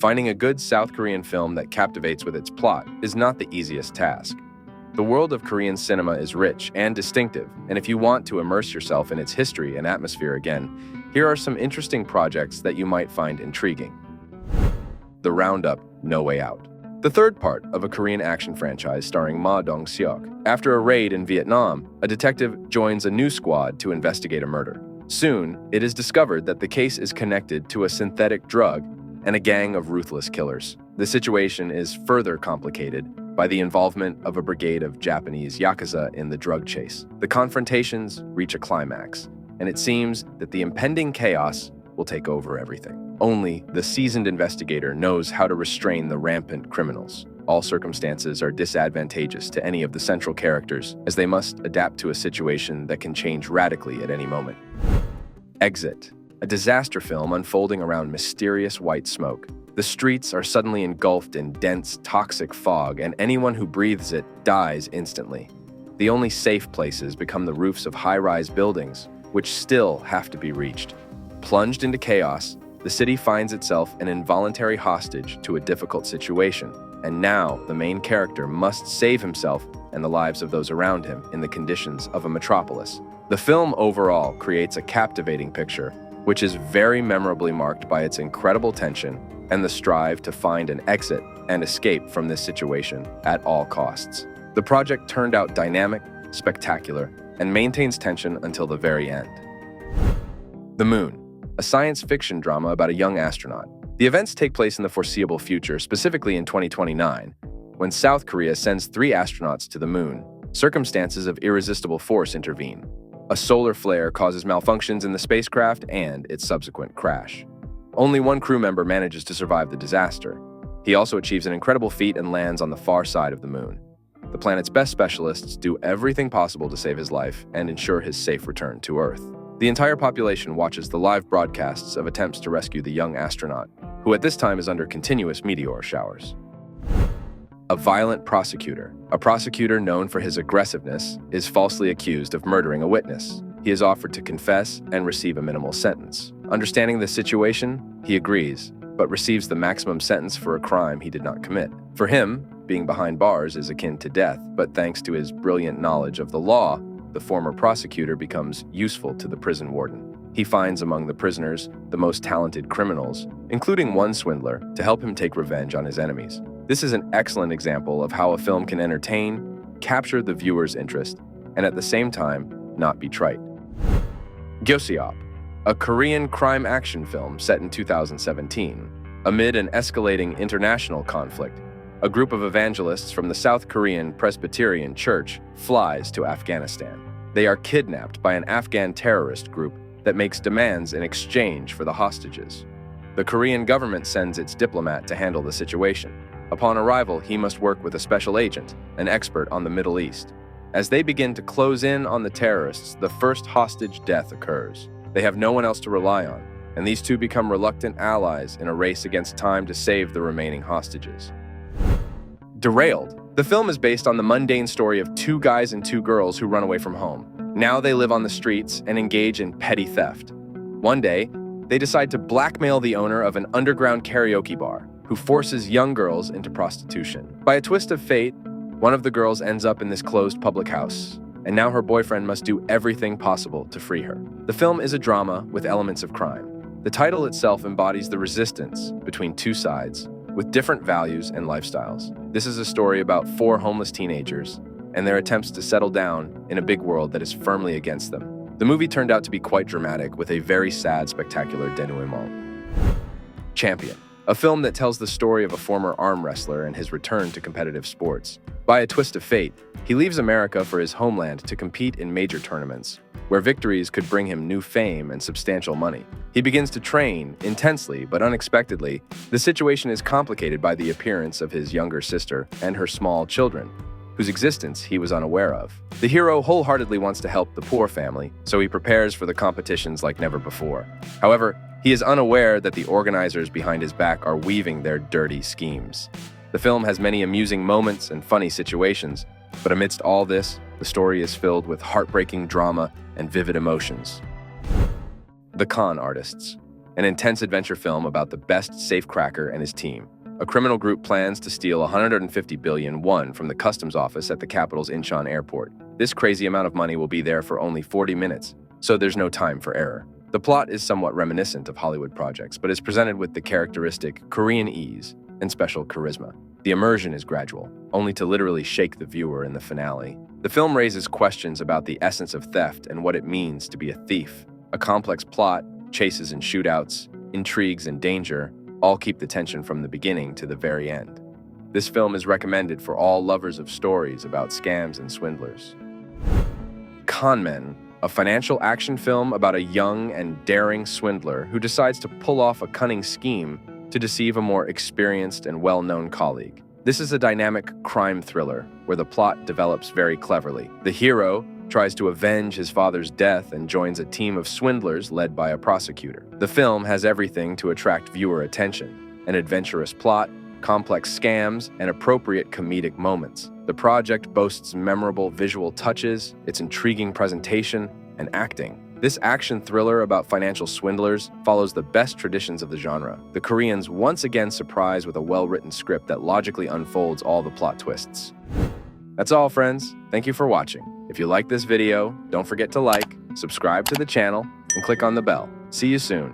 Finding a good South Korean film that captivates with its plot is not the easiest task. The world of Korean cinema is rich and distinctive, and if you want to immerse yourself in its history and atmosphere again, here are some interesting projects that you might find intriguing. The Roundup, No Way Out. The third part of a Korean action franchise starring Ma Dong-seok. After a raid in Vietnam, a detective joins a new squad to investigate a murder. Soon, it is discovered that the case is connected to a synthetic drug and a gang of ruthless killers. The situation is further complicated by the involvement of a brigade of Japanese yakuza in the drug chase. The confrontations reach a climax, and it seems that the impending chaos will take over everything. Only the seasoned investigator knows how to restrain the rampant criminals. All circumstances are disadvantageous to any of the central characters, as they must adapt to a situation that can change radically at any moment. Exit, a disaster film unfolding around mysterious white smoke. The streets are suddenly engulfed in dense, toxic fog, and anyone who breathes it dies instantly. The only safe places become the roofs of high-rise buildings, which still have to be reached. Plunged into chaos, the city finds itself an involuntary hostage to a difficult situation, and now the main character must save himself and the lives of those around him in the conditions of a metropolis. The film overall creates a captivating picture, which is very memorably marked by its incredible tension and the strive to find an exit and escape from this situation at all costs. The project turned out dynamic, spectacular, and maintains tension until the very end. The Moon, a science fiction drama about a young astronaut. The events take place in the foreseeable future, specifically in 2029, when South Korea sends 3 astronauts to the moon. Circumstances of irresistible force intervene. A solar flare causes malfunctions in the spacecraft and its subsequent crash. Only one crew member manages to survive the disaster. He also achieves an incredible feat and lands on the far side of the moon. The planet's best specialists do everything possible to save his life and ensure his safe return to Earth. The entire population watches the live broadcasts of attempts to rescue the young astronaut, who at this time is under continuous meteor showers. A Violent Prosecutor. A prosecutor known for his aggressiveness is falsely accused of murdering a witness. He is offered to confess and receive a minimal sentence. Understanding the situation, he agrees, but receives the maximum sentence for a crime he did not commit. For him, being behind bars is akin to death, but thanks to his brilliant knowledge of the law, the former prosecutor becomes useful to the prison warden. He finds among the prisoners the most talented criminals, including one swindler, to help him take revenge on his enemies. This is an excellent example of how a film can entertain, capture the viewer's interest, and at the same time, not be trite. Gyoseop, a Korean crime action film set in 2017. Amid an escalating international conflict, a group of evangelists from the South Korean Presbyterian Church flies to Afghanistan. They are kidnapped by an Afghan terrorist group that makes demands in exchange for the hostages. The Korean government sends its diplomat to handle the situation. Upon arrival, he must work with a special agent, an expert on the Middle East. As they begin to close in on the terrorists, the first hostage death occurs. They have no one else to rely on, and these two become reluctant allies in a race against time to save the remaining hostages. Derailed. The film is based on the mundane story of 2 guys and 2 girls who run away from home. Now they live on the streets and engage in petty theft. One day, they decide to blackmail the owner of an underground karaoke bar, who forces young girls into prostitution. By a twist of fate, one of the girls ends up in this closed public house, and now her boyfriend must do everything possible to free her. The film is a drama with elements of crime. The title itself embodies the resistance between 2 sides, with different values and lifestyles. This is a story about 4 homeless teenagers and their attempts to settle down in a big world that is firmly against them. The movie turned out to be quite dramatic, with a very sad, spectacular denouement. Champion, a film that tells the story of a former arm wrestler and his return to competitive sports. By a twist of fate, he leaves America for his homeland to compete in major tournaments, where victories could bring him new fame and substantial money. He begins to train intensely, but unexpectedly, the situation is complicated by the appearance of his younger sister and her small children, whose existence he was unaware of. The hero wholeheartedly wants to help the poor family, so he prepares for the competitions like never before. However, he is unaware that the organizers behind his back are weaving their dirty schemes. The film has many amusing moments and funny situations, but amidst all this, the story is filled with heartbreaking drama and vivid emotions. The Con Artists. an intense adventure film about the best safecracker and his team. A criminal group plans to steal 150 billion won from the customs office at the capital's Incheon airport. This crazy amount of money will be there for only 40 minutes, so there's no time for error. The plot is somewhat reminiscent of Hollywood projects, but is presented with the characteristic Korean ease and special charisma. The immersion is gradual, only to literally shake the viewer in the finale. The film raises questions about the essence of theft and what it means to be a thief. A complex plot, chases and shootouts, intrigues and danger all keep the tension from the beginning to the very end. This film is recommended for all lovers of stories about scams and swindlers. Con Men, a financial action film about a young and daring swindler who decides to pull off a cunning scheme to deceive a more experienced and well-known colleague. This is a dynamic crime thriller where the plot develops very cleverly. The hero tries to avenge his father's death and joins a team of swindlers led by a prosecutor. The film has everything to attract viewer attention: an adventurous plot, complex scams, and appropriate comedic moments. The project boasts memorable visual touches, its intriguing presentation, and acting. This action thriller about financial swindlers follows the best traditions of the genre. The Koreans once again surprise with a well-written script that logically unfolds all the plot twists. That's all, friends. Thank you for watching. If you like this video, don't forget to like, subscribe to the channel, and click on the bell. See you soon.